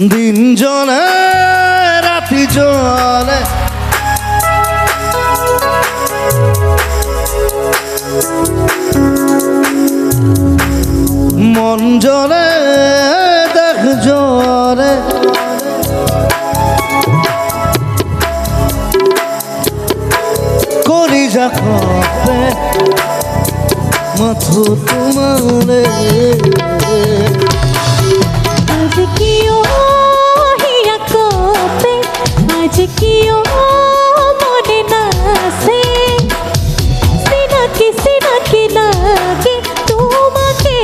দিন জলে রাতি জলে মন জলে দেখ জলে করি যা খপে মাথু তোমারে आज कियो हिया कोपे आज कियो मोने नासे सीना की लागे तुमके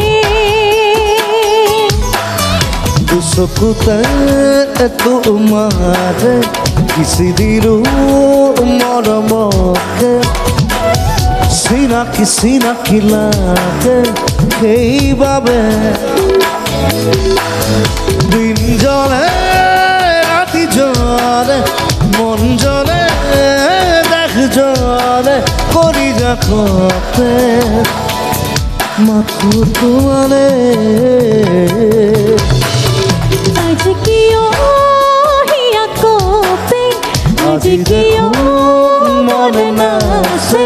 दुसकुते तुम्हारे किसी दिरू मरमके सीना की लागे এই ভাবে দিন জলে রাতি জলে মন জলে দেখ জলে করি যা খপে মাথু তোমারে आज कियो हिया कोपे आज कियो मोने नासे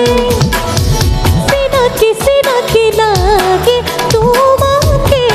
सीना की लागे तुमके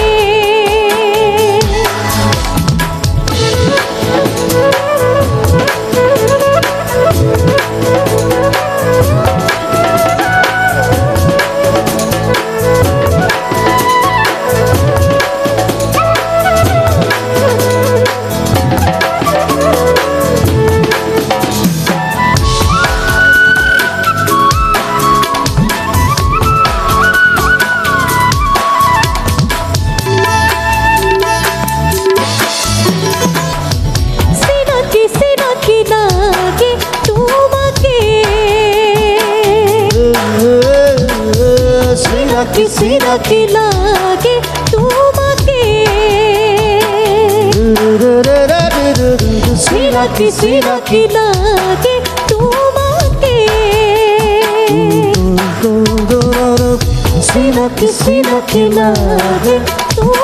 सीना की लागे तुमके सीना की लागे तुमके सीना की लागे तुमके